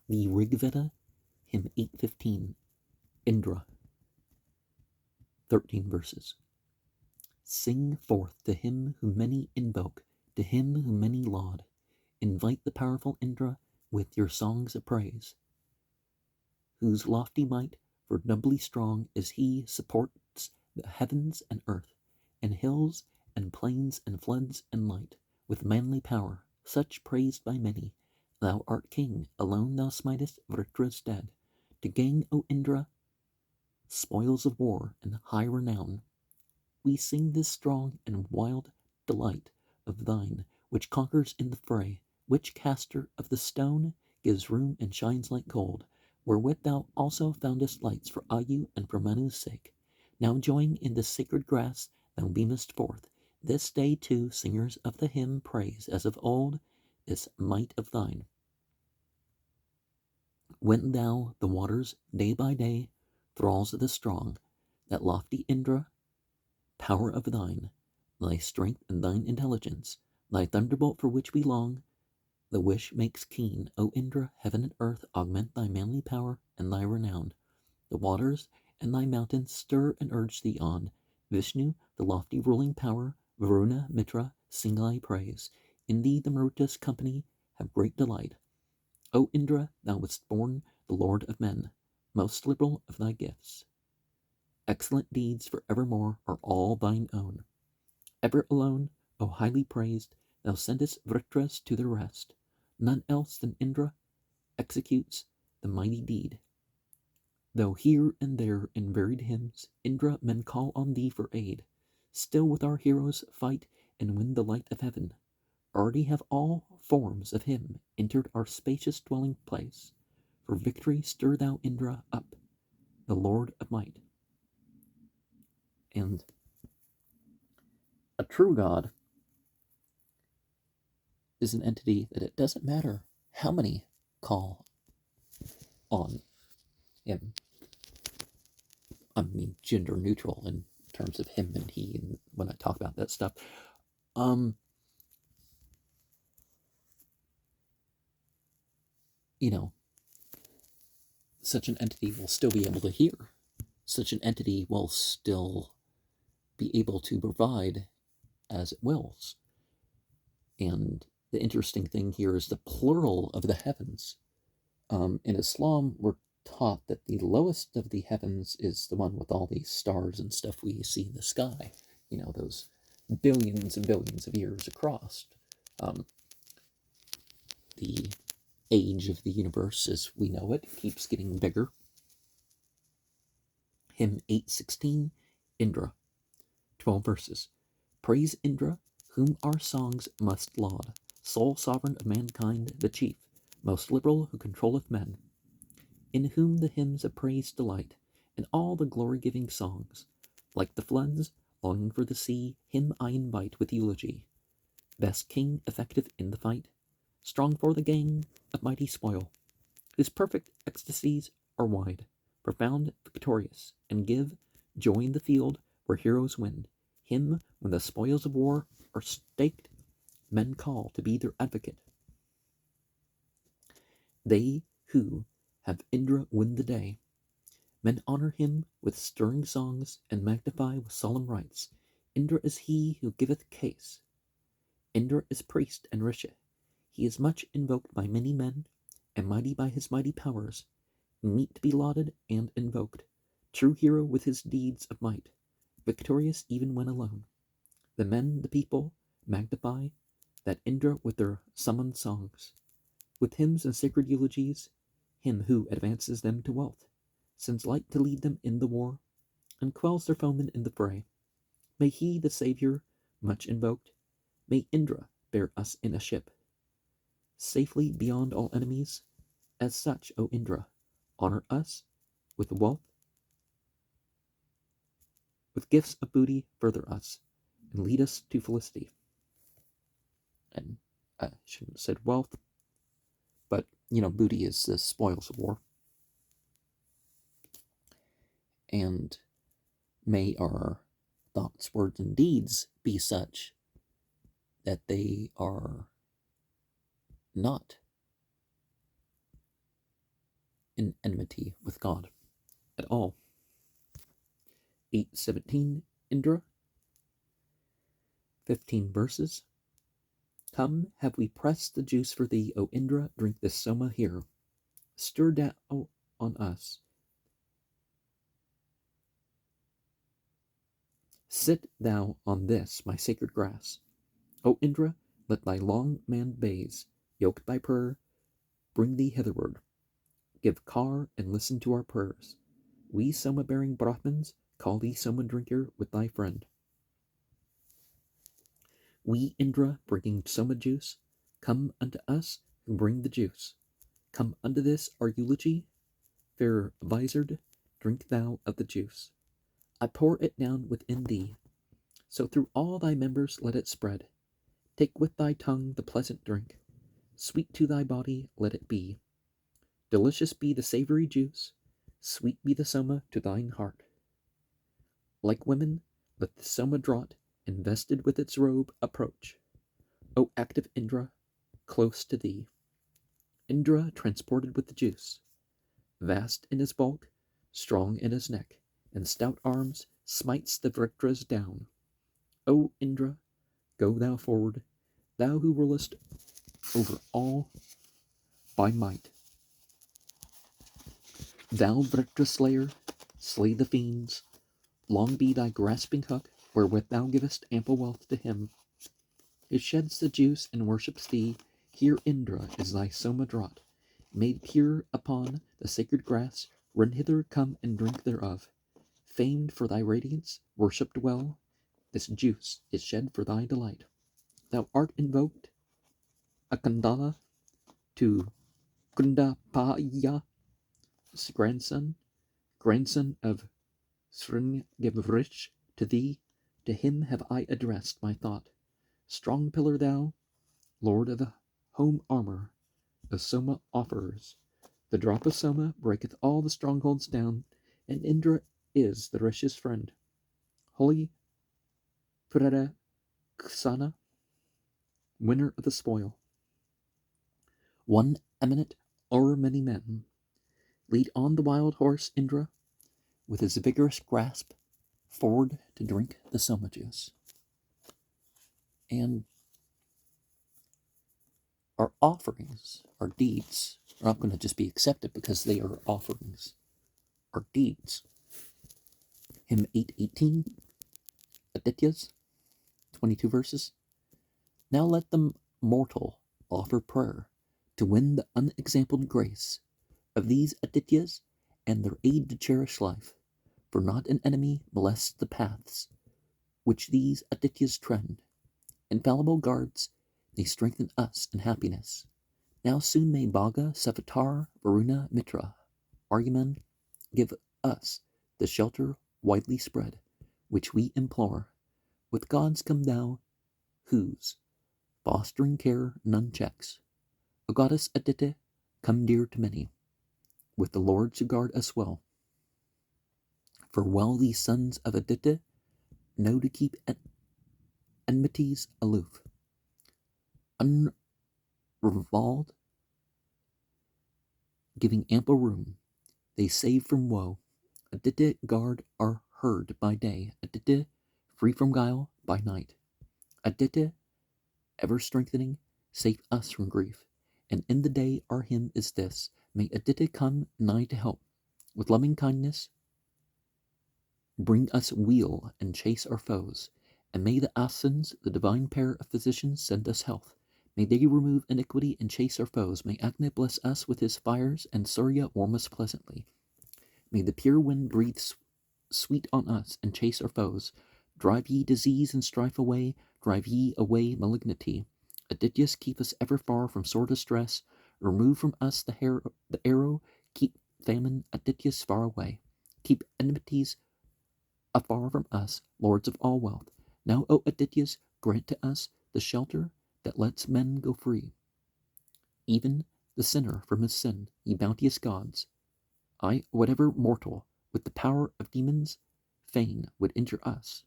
The Rigveda, hymn 8.15, Indra, 13 verses. Sing forth to him whom many invoke, to him whom many laud. Invite the powerful Indra with your songs of praise, whose lofty might, for doubly strong is he, supports the heavens and earth, and hills and plains and floods and light, with manly power, such praised by many. Thou art king, alone thou smitest Vritra's dead, to gain, O Indra, spoils of war and high renown. We sing this strong and wild delight of thine, which conquers in the fray, which caster of the stone gives room and shines like gold, wherewith thou also foundest lights for Ayu and for Manu's sake. Now join in this sacred grass thou beamest forth. This day too singers of the hymn praise as of old this might of thine. When thou the waters day by day, thralls of the strong, that lofty Indra, power of thine, thy strength and thine intelligence, thy thunderbolt for which we long, the wish makes keen, O Indra, heaven and earth augment thy manly power and thy renown. The waters and thy mountains stir and urge thee on. Vishnu, the lofty ruling power, Varuna, Mitra, sing thy praise. In thee the Marutas company have great delight. O Indra, thou wast born the lord of men, most liberal of thy gifts. Excellent deeds for evermore are all thine own. Ever alone, O highly praised, thou sendest Vritras to their rest. None else than Indra executes the mighty deed. Though here and there in varied hymns, Indra, men call on thee for aid, still with our heroes fight and win the light of heaven. Already have all forms of him entered our spacious dwelling place. For victory stir thou Indra up, the Lord of might. And a true God is an entity that it doesn't matter how many call on him. I mean, gender neutral in terms of him and he, and when I talk about that stuff. You know, such an entity will still be able to hear. Such an entity will still be able to provide as it wills. And the interesting thing here is the plural of the heavens. In Islam, we're taught that the lowest of the heavens is the one with all these stars and stuff we see in the sky. You know, those billions and billions of years across. The age of the universe as we know it keeps getting bigger. Hymn 8.16, Indra, 12 verses. Praise Indra, whom our songs must laud, sole sovereign of mankind, the chief, most liberal who controlleth men, in whom the hymns of praise delight, and all the glory-giving songs. Like the floods, longing for the sea, him I invite with eulogy. Best king effective in the fight, strong for the gain of mighty spoil, whose perfect ecstasies are wide, profound, victorious, and give joy in the field where heroes win. Him, when the spoils of war are staked, men call to be their advocate. They who have Indra win the day. Men honor him with stirring songs and magnify with solemn rites. Indra is he who giveth case. Indra is priest and rishi. He is much invoked by many men, and mighty by his mighty powers, meet to be lauded and invoked. True hero with his deeds of might, victorious even when alone. The men, the people, magnify that Indra with their summoned songs, with hymns and sacred eulogies, him who advances them to wealth, sends light to lead them in the war, and quells their foemen in the fray. May he, the Saviour, much invoked, may Indra bear us in a ship, safely beyond all enemies. As such, O Indra, honor us with wealth, with gifts of booty, further us, and lead us to felicity. And I shouldn't have said wealth, but, you know, booty is the spoils of war. And may our thoughts, words, and deeds be such that they are not in enmity with God at all. 8:17 Indra, 15 verses. Come, have we pressed the juice for thee, O Indra, drink this soma here. Stir down on us. Sit thou on this, my sacred grass. O Indra, let thy long-manned bays, yoked by prayer, bring thee hitherward. Give car and listen to our prayers. We soma-bearing Brahmins call thee soma drinker with thy friend. We, Indra, bringing soma juice, come unto us who bring the juice. Come unto this our eulogy, fair visored, drink thou of the juice. I pour it down within thee, so through all thy members let it spread. Take with thy tongue the pleasant drink, sweet to thy body let it be. Delicious be the savory juice, sweet be the soma to thine heart. Like women, let the soma draught, invested with its robe, approach. O active Indra, close to thee. Indra transported with the juice, vast in his bulk, strong in his neck, and stout arms, smites the Vritras down. O Indra, go thou forward, thou who rulest over all by might. Thou Vritra slayer, slay the fiends. Long be thy grasping hook, wherewith thou givest ample wealth to him. He sheds the juice and worships thee. Here, Indra, is thy soma draught, made pure upon the sacred grass. Run hither, come and drink thereof. Famed for thy radiance, worshipped well, this juice is shed for thy delight. Thou art invoked, a Kandala, to Kundapaya, grandson of Sringavrich, to thee, to him have I addressed my thought. Strong pillar thou, lord of home armor, the soma offerers. The drop of soma breaketh all the strongholds down, and Indra is the rish's friend. Holy Purada Ksana, winner of the spoil. One eminent o'er many men. Lead on the wild horse, Indra, with his vigorous grasp, forward to drink the soma juice. And our offerings, our deeds, are not going to just be accepted because they are offerings. Our deeds. Hymn 8:18, Adityas, 22 verses. Now let the mortal offer prayer to win the unexampled grace of these Adityas and their aid to cherish life, for not an enemy molests the paths which these Adityas tread. Infallible guards, they strengthen us in happiness. Now soon may Bhaga, Savitar, Varuna, Mitra, Argumen, give us the shelter widely spread, which we implore. With gods come thou, whose fostering care none checks. O goddess Aditya, come dear to many, with the lords who guard us well. For well these sons of Aditya know to keep enmities aloof. Unrevolved, giving ample room, they save from woe. Aditya guard our herd by day, Aditya free from guile by night. Aditya, ever strengthening, save us from grief. And in the day our hymn is this: may Aditya come nigh to help, with loving kindness bring us weal and chase our foes. And may the Asans, the divine pair of physicians, send us health. May they remove iniquity and chase our foes. May Agni bless us with his fires, and Surya warm us pleasantly. May the pure wind breathe sweet on us and chase our foes. Drive ye disease and strife away, drive ye away malignity. Adityas, keep us ever far from sore distress. Remove from us the arrow, keep famine, Adityas, far away. Keep enmities afar from us, lords of all wealth. Now, O Adityas, grant to us the shelter that lets men go free, even the sinner from his sin, ye bounteous gods. Whatever mortal, with the power of demons, fain would injure us,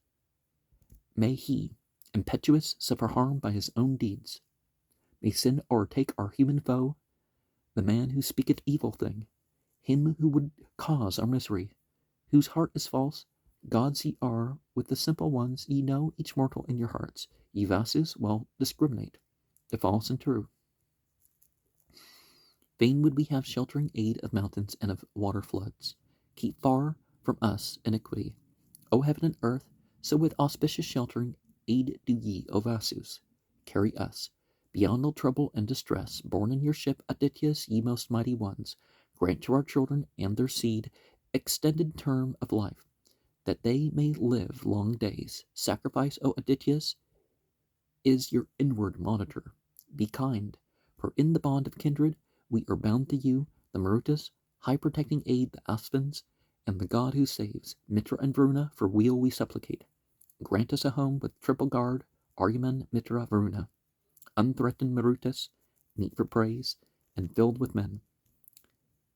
may he, impetuous, suffer harm by his own deeds. May sin o'ertake our human foe, the man who speaketh evil thing. him who would cause our misery, whose heart is false. Gods ye are, with the simple ones ye know each mortal in your hearts. Ye Vasus well discriminate the false and true. Fain would we have sheltering aid of mountains and of water floods. Keep far from us iniquity. O heaven and earth, so with auspicious sheltering aid do ye, O Vasus, carry us. Beyond all trouble and distress, born in your ship, Adityas, ye most mighty ones, grant to our children and their seed extended term of life, that they may live long days. Sacrifice, O Adityas, is your inward monitor. Be kind, for in the bond of kindred we are bound to you, the Marutas, high protecting aid, the Aspens, and the God who saves, Mitra and Varuna, for weal we supplicate. Grant us a home with triple guard, Aryaman, Mitra, Varuna, unthreatened Marutas, meet for praise, and filled with men.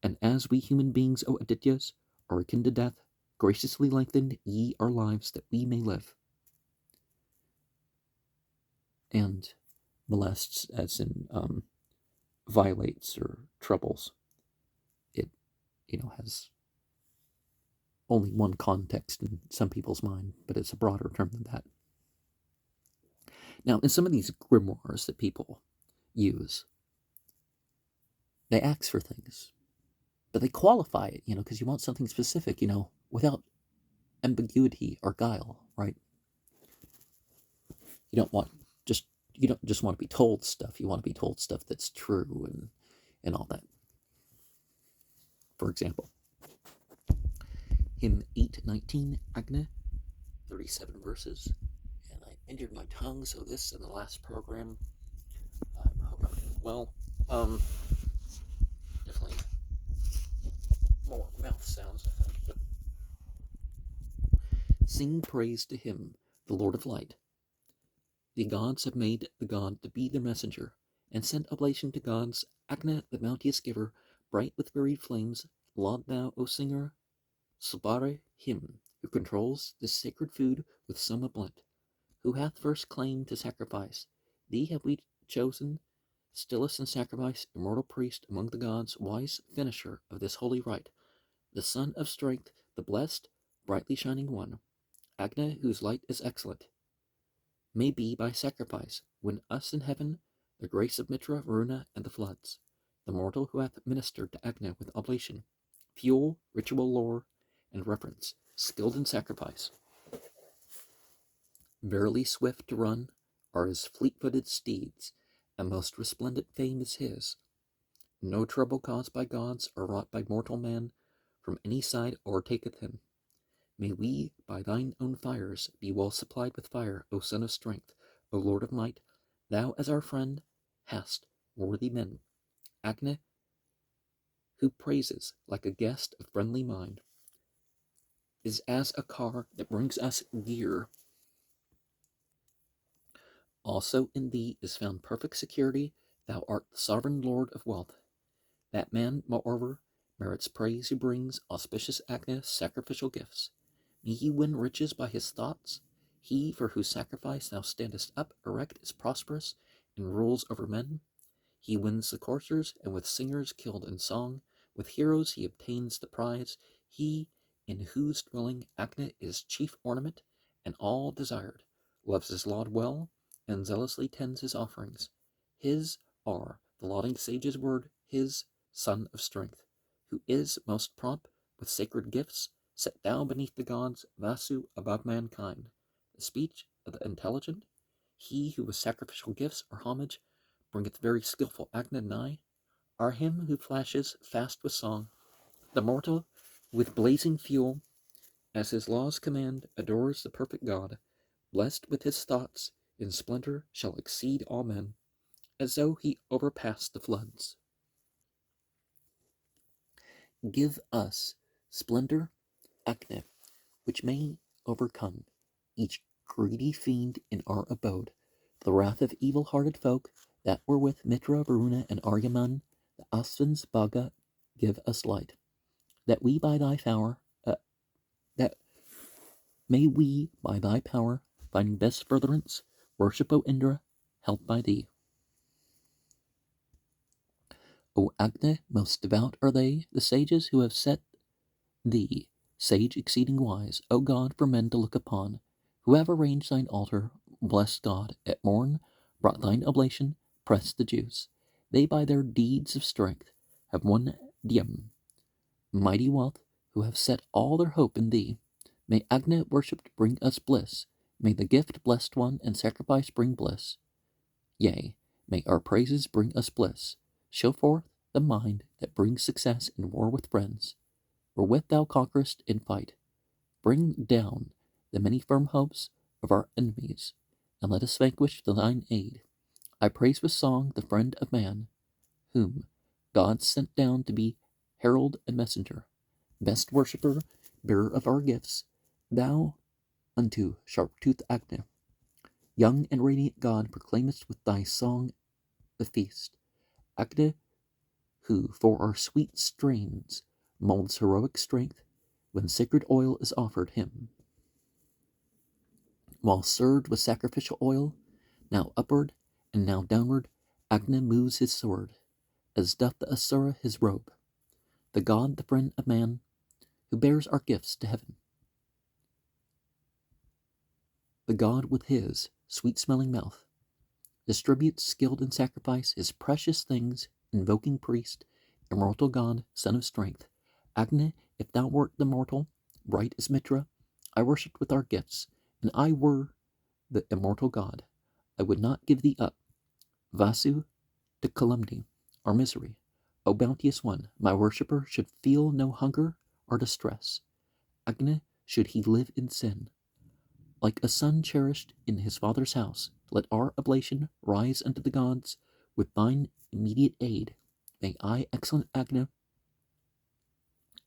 And as we human beings, O Adityas, are akin to death, graciously lengthen ye our lives that we may live. And molests, as in violates or troubles. It, has only one context in some people's mind, but it's a broader term than that. Now, in some of these grimoires that people use, they ask for things, but they qualify it, because you want something specific, without ambiguity or guile, right? You don't just want to be told stuff. You want to be told stuff that's true and all that. For example, hymn 8:19, Agna, 37 verses. And I injured my tongue, so this in the last program, I hope I'm doing well. Definitely more mouth sounds, I think. But sing praise to him, the Lord of Light. The gods have made the god to be their messenger, and sent oblation to gods. Agna, the bounteous giver, bright with varied flames, laud thou, O singer, Subare, him who controls this sacred food with soma blent, who hath first claim to sacrifice. Thee have we chosen, stillest in sacrifice, immortal priest among the gods, wise finisher of this holy rite, the sun of strength, the blessed, brightly shining one, Agna, whose light is excellent, may be by sacrifice, win us in heaven the grace of Mitra, Varuna, and the floods, the mortal who hath ministered to Agna with oblation, fuel, ritual lore, and reverence, skilled in sacrifice. Verily swift to run are his fleet-footed steeds, and most resplendent fame is his. No trouble caused by gods or wrought by mortal man from any side o'ertaketh him. May we, by thine own fires, be well supplied with fire, O Son of Strength, O Lord of Might. Thou, as our friend, hast worthy men. Agna, who praises like a guest of friendly mind, is as a car that brings us gear. Also in thee is found perfect security. Thou art the sovereign Lord of wealth. That man, moreover, merits praise who brings auspicious Agna sacrificial gifts. May he win riches by his thoughts. He for whose sacrifice thou standest up erect is prosperous and rules over men. He wins the coursers, and with singers killed in song, with heroes he obtains the prize. He in whose dwelling Agna is chief ornament and all desired, loves his laud well, and zealously tends his offerings. His are the lauding sage's word, his Son of Strength, who is most prompt with sacred gifts, set thou beneath the gods, Vasu above mankind, the speech of the intelligent. He who with sacrificial gifts or homage bringeth very skilful Agna nigh, are him who flashes fast with song, the mortal with blazing fuel, as his laws command, adores the perfect God, blessed with his thoughts, in splendor shall exceed all men, as though he overpassed the floods. Give us splendor, Agna, which may overcome each greedy fiend in our abode, the wrath of evil-hearted folk that were with Mitra, Varuna, and Aryaman, the Asvins, Bhaga, give us light, that we by thy power, that may we by thy power find best furtherance, worship, O Indra, helped by thee. O Agne, most devout are they, the sages who have set thee, sage exceeding wise, O God, for men to look upon, who have arranged thine altar, blessed God, at morn, brought thine oblation, pressed the juice. They by their deeds of strength have won diem, mighty wealth, who have set all their hope in thee. May Agne worshipped bring us bliss. May the gift blessed one and sacrifice bring bliss. Yea, may our praises bring us bliss. Show forth the mind that brings success in war with friends, wherewith thou conquerest in fight. Bring down the many firm hopes of our enemies, and let us vanquish thine aid. I praise with song the friend of man, whom God sent down to be herald and messenger, best worshipper, bearer of our gifts, thou unto sharp-toothed Agne, young and radiant God, proclaimest with thy song the feast. Agne, who for our sweet strains molds heroic strength, when sacred oil is offered him. While served with sacrificial oil, now upward and now downward, Agne moves his sword, as doth the Asura his robe. The God, the friend of man, who bears our gifts to heaven. The God with his sweet-smelling mouth distributes, skilled in sacrifice, his precious things, invoking priest, immortal God, son of strength. Agne, if thou wert the mortal, bright as Mitra, I worshipped with our gifts, and I were the immortal God. I would not give thee up, Vasu, to calumny or misery. O bounteous one, my worshipper should feel no hunger or distress. Agne, should he live in sin, like a son cherished in his father's house, let our oblation rise unto the gods with thine immediate aid. May I, excellent Agne,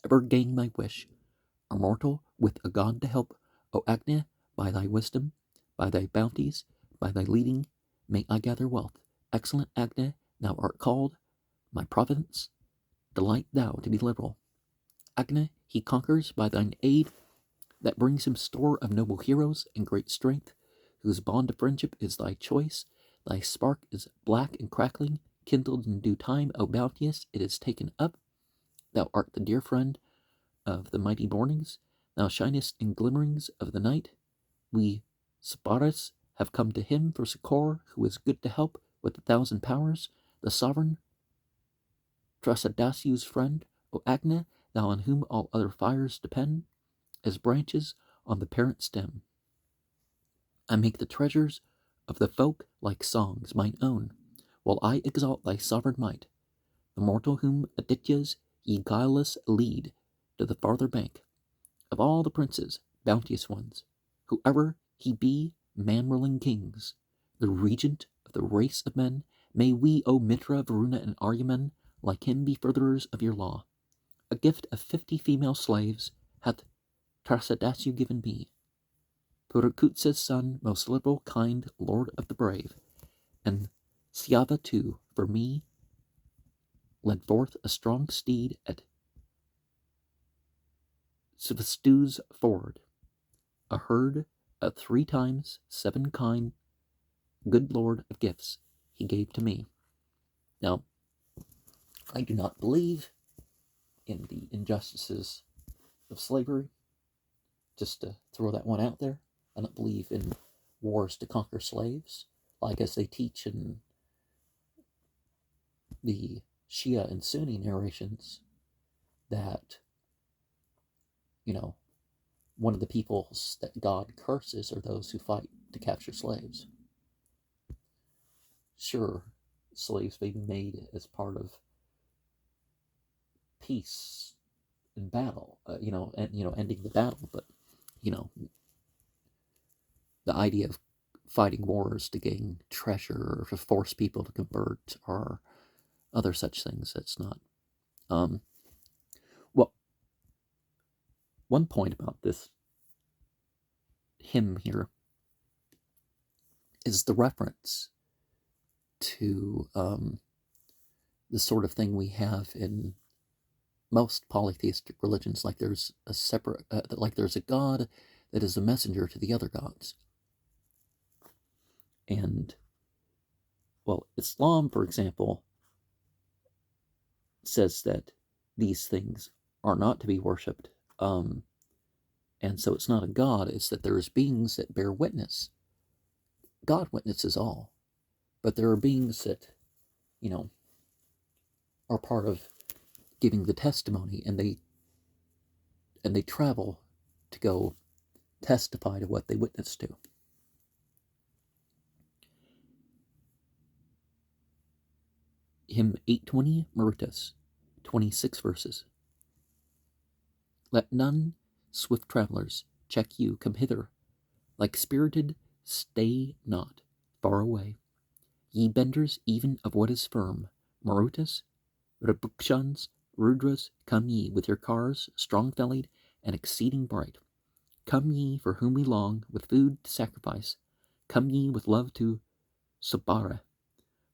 ever gain my wish, immortal with a God to help. O Agne, by thy wisdom, by thy bounties, by thy leading, may I gather wealth. Excellent Agne, thou art called, my providence, delight thou to be liberal. Agne, he conquers by thine aid, that brings him store of noble heroes and great strength, whose bond of friendship is thy choice. Thy spark is black and crackling, kindled in due time, O bounteous, it is taken up. Thou art the dear friend of the mighty mornings, thou shinest in glimmerings of the night. We Sparas have come to him for succor, who is good to help with 1,000 powers, the sovereign Trasadasiu's friend, O Agne, thou on whom all other fires depend, as branches on the parent stem. I make the treasures of the folk like songs mine own, while I exalt thy sovereign might, the mortal whom Adityas ye guileless lead to the farther bank. Of all the princes, bounteous ones, whoever he be, man-ruling kings, the regent of the race of men, may we, O Mitra, Varuna, and Aryamen, like him be furtherers of your law. A gift of 50 female slaves hath Tarsadasyu given me, Purakutsa's son, most liberal, kind, lord of the brave, and Syava too, for me, led forth a strong steed at Svastu's ford, a herd of 3 times 7 kind, good lord of gifts he gave to me. Now, I do not believe in the injustices of slavery, just to throw that one out there. I don't believe in wars to conquer slaves, like as they teach in the Shia and Sunni narrations, that, one of the peoples that God curses are those who fight to capture slaves. Sure, slaves may be made as part of peace and battle, ending the battle, but, the idea of fighting wars to gain treasure or to force people to convert or other such things, that's not. Well, one point about this hymn here is the reference to the sort of thing we have in most polytheistic religions, like there's a separate, like there's a god that is a messenger to the other gods. And, well, Islam, for example, says that these things are not to be worshipped. And so it's not a god, it's that there's beings that bear witness. God witnesses all, but there are beings that, are part of giving the testimony, and they travel to go testify to what they witnessed to. Hymn 820, Marutas, 26 verses. Let none swift travelers check you, come hither, like spirited, stay not, far away. Ye benders even of what is firm, Marutas, Rebukshans, Rudras, come ye with your cars, strong-bellied and exceeding bright. Come ye for whom we long, with food to sacrifice. Come ye with love to Subara.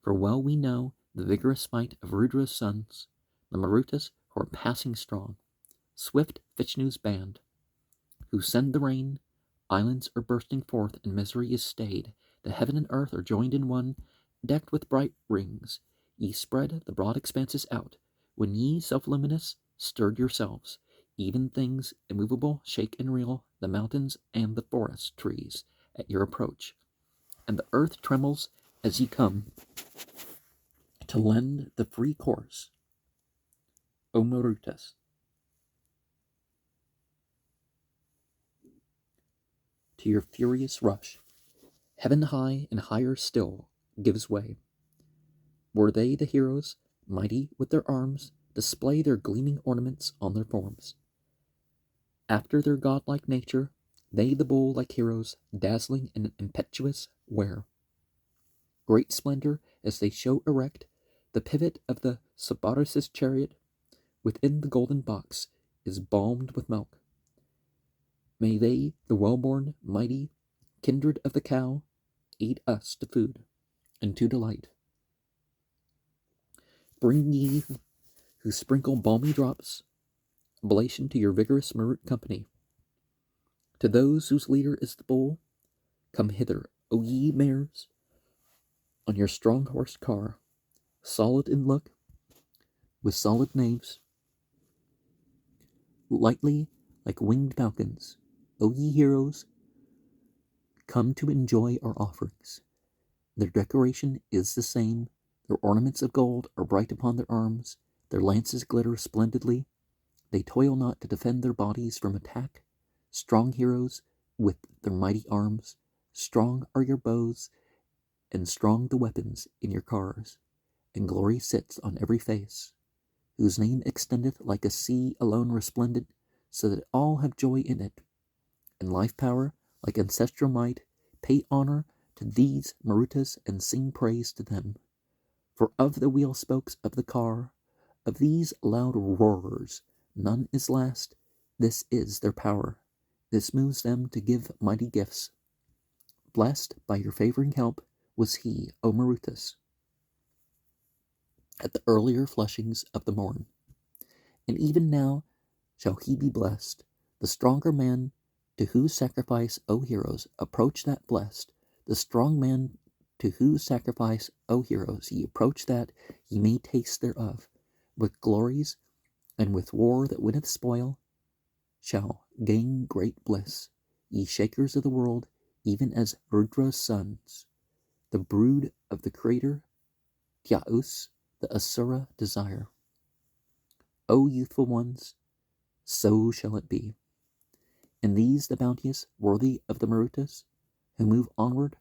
For well we know the vigorous might of Rudra's sons, the Marutas who are passing strong. Swift Vishnu's band, who send the rain, islands are bursting forth and misery is stayed. The heaven and earth are joined in one, decked with bright rings. Ye spread the broad expanses out. When ye, self-luminous, stirred yourselves, even things immovable shake and reel, the mountains and the forest trees at your approach. And the earth trembles as ye come to lend the free course, O Marutas. To your furious rush, heaven high and higher still gives way. Were they the heroes, mighty with their arms, display their gleaming ornaments on their forms. After their godlike nature, they the bull like heroes, dazzling and impetuous, wear. Great splendor as they show erect, the pivot of the Subara's chariot within the golden box is balmed with milk. May they, the well-born, mighty, kindred of the cow, aid us to food and to delight. Bring ye, who sprinkle balmy drops, oblation to your vigorous Marut company. To those whose leader is the bull, come hither, O ye mares, on your strong horse car, solid in look, with solid naves, lightly like winged falcons. O ye heroes, come to enjoy our offerings. Their decoration is the same. Their ornaments of gold are bright upon their arms. Their lances glitter splendidly. They toil not to defend their bodies from attack. Strong heroes with their mighty arms. Strong are your bows, and strong the weapons in your cars. And glory sits on every face, whose name extendeth like a sea alone resplendent, so that all have joy in it. And life power, like ancestral might, pay honor to these Marutas and sing praise to them. For of the wheel spokes of the car, of these loud roarers, none is last. This is their power. This moves them to give mighty gifts. Blessed by your favoring help was he, O Marutas, at the earlier flushings of the morn. And even now shall he be blessed, the stronger man, to whose sacrifice, O heroes, approach that blessed, the strong man to whose sacrifice, O heroes, ye approach that, ye may taste thereof, with glories, and with war that winneth spoil, shall gain great bliss, ye shakers of the world, even as Rudra's sons, the brood of the Creator, Tyaus, the Asura desire. O youthful ones, so shall it be. And these the bounteous, worthy of the Marutas, who move onward,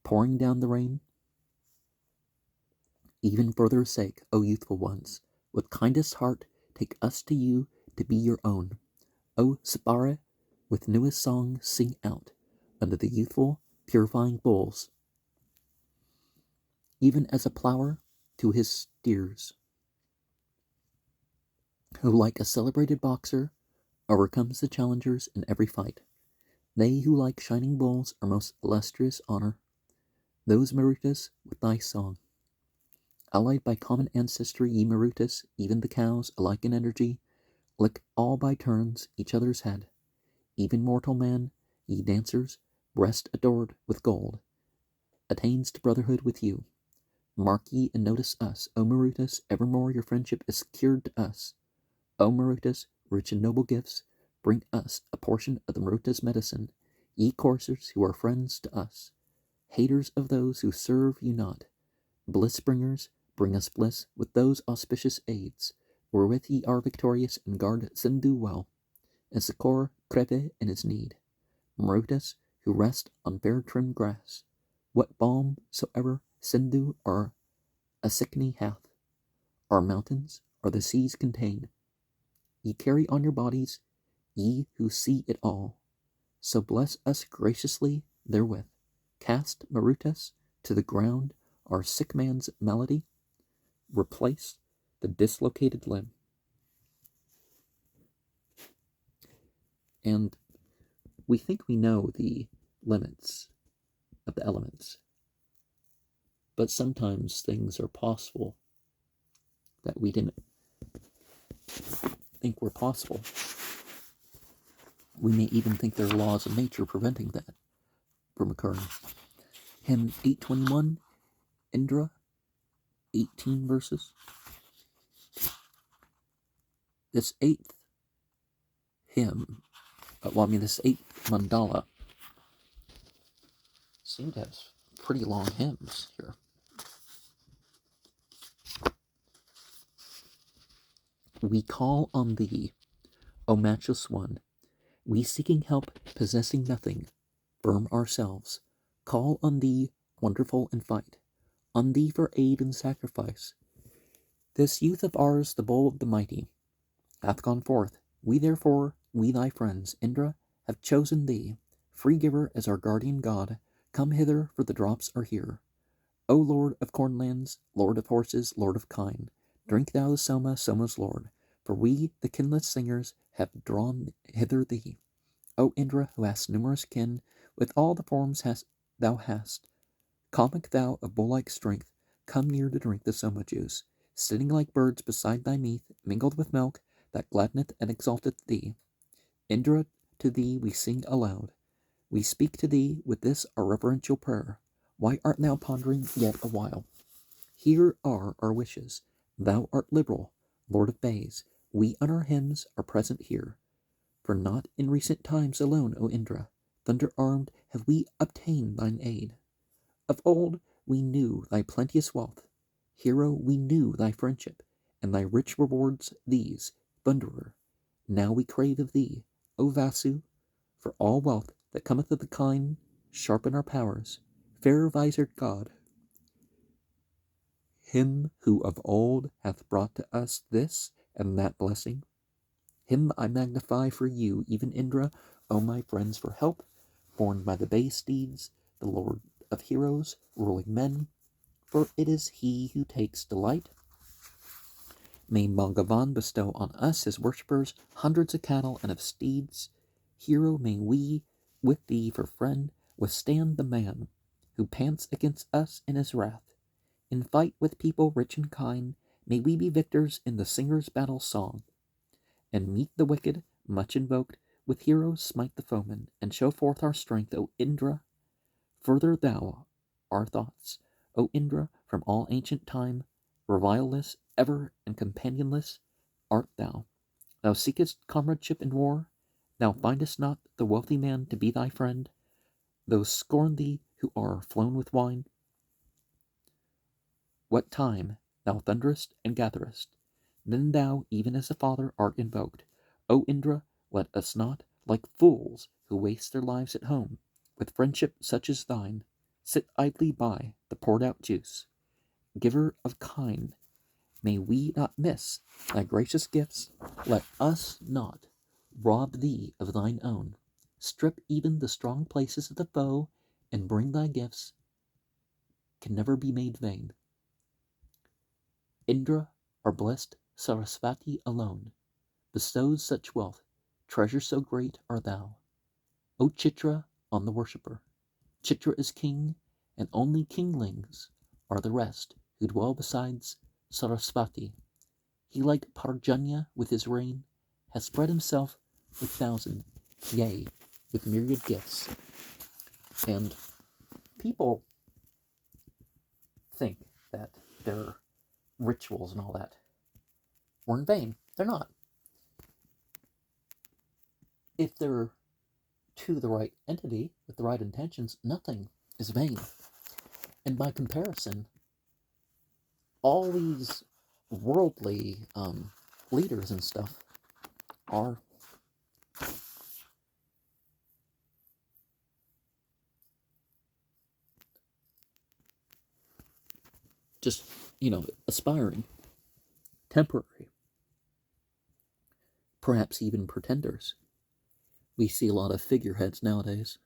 pouring down the rain. Even for their sake, O youthful ones, with kindest heart, take us to you to be your own. O Subara, with newest song sing out, under the youthful, purifying bulls, even as a plower to his steers, who like a celebrated boxer overcomes the challengers in every fight. They who like shining bulls are most illustrious honor, those Marutas with thy song. Allied by common ancestry, ye Marutas, even the cows, alike in energy, lick all by turns each other's head. Even mortal man, ye dancers, breast adored with gold, attains to brotherhood with you. Mark ye and notice us, O Marutas, evermore your friendship is secured to us. O Marutas, rich in noble gifts, bring us a portion of the Marutas' medicine, ye coursers who are friends to us. Haters of those who serve you not, bliss bringers, bring us bliss with those auspicious aids, wherewith ye are victorious and guard Sindhu well, and succor Griffith in his need. Marutas, who rest on fair trimmed grass, what balm soever Sindhu or Asikni hath, our mountains or the seas contain, ye carry on your bodies, ye who see it all. So bless us graciously therewith. Cast, Marutas, to the ground our sick man's malady, replace the dislocated limb. And we think we know the limits of the elements, but sometimes things are possible that we didn't think were possible. We may even think there are laws of nature preventing that from occurring. Hymn 8.21, Indra, 18 verses. This eighth hymn, this eighth mandala, seemed to have pretty long hymns here. We call on thee, O matchless one, we seeking help, possessing nothing, firm ourselves, call on thee, wonderful in fight, on thee for aid and sacrifice. This youth of ours, the bowl of the mighty, hath gone forth. We therefore, we thy friends, Indra, have chosen thee, free giver as our guardian god. Come hither, for the drops are here. O Lord of cornlands, Lord of horses, Lord of kine, drink thou the Soma, Soma's Lord, for we, the kinless singers, have drawn hither thee. O Indra, who hast numerous kin, with all the forms thou hast, comic thou of bull-like strength, come near to drink the Soma juice, sitting like birds beside thy meath, mingled with milk, that gladdeneth and exalteth thee. Indra, to thee we sing aloud. We speak to thee with this our reverential prayer. Why art thou pondering yet a while? Here are our wishes. Thou art liberal, Lord of bays. We on our hymns are present here. For not in recent times alone, O Indra, thunder-armed, have we obtained thine aid. Of old we knew thy plenteous wealth. Hero, we knew thy friendship, and thy rich rewards these, Thunderer. Now we crave of thee, O Vasu, for all wealth that cometh of the kind, sharpen our powers. Fair visored God, him who of old hath brought to us this and that blessing, him I magnify for you, even Indra, O my friends, for help, borne by the bay steeds, the Lord of heroes, ruling men, for it is he who takes delight. May Bhagavan bestow on us, his worshippers, hundreds of cattle and of steeds. Hero, may we, with thee for friend, withstand the man who pants against us in his wrath. In fight with people rich and kind, may we be victors in the singer's battle song, and meet the wicked, much invoked, with heroes smite the foeman, and show forth our strength, O Indra. Further thou our thoughts, O Indra, from all ancient time, revileless, ever and companionless art thou. Thou seekest comradeship in war, thou findest not the wealthy man to be thy friend. Those scorn thee who are flown with wine. What time thou thunderest and gatherest, then thou, even as a father, art invoked. O Indra, let us not, like fools who waste their lives at home, with friendship such as thine, sit idly by the poured-out juice. Giver of kind, may we not miss thy gracious gifts. Let us not rob thee of thine own. Strip even the strong places of the foe, and bring thy gifts can never be made vain. Indra, our blessed Sarasvati alone, bestows such wealth, treasure so great art thou. O Chitra on the worshipper. Chitra is king, and only kinglings are the rest who dwell besides Sarasvati. He, like Parjanya with his reign, has spread himself with thousand, yea, with myriad gifts. And people think that their rituals and all that were in vain. They're not. If they're to the right entity with the right intentions, nothing is vain. And by comparison, all these worldly leaders and stuff are just, aspiring, temporary, perhaps even pretenders. We see a lot of figureheads nowadays.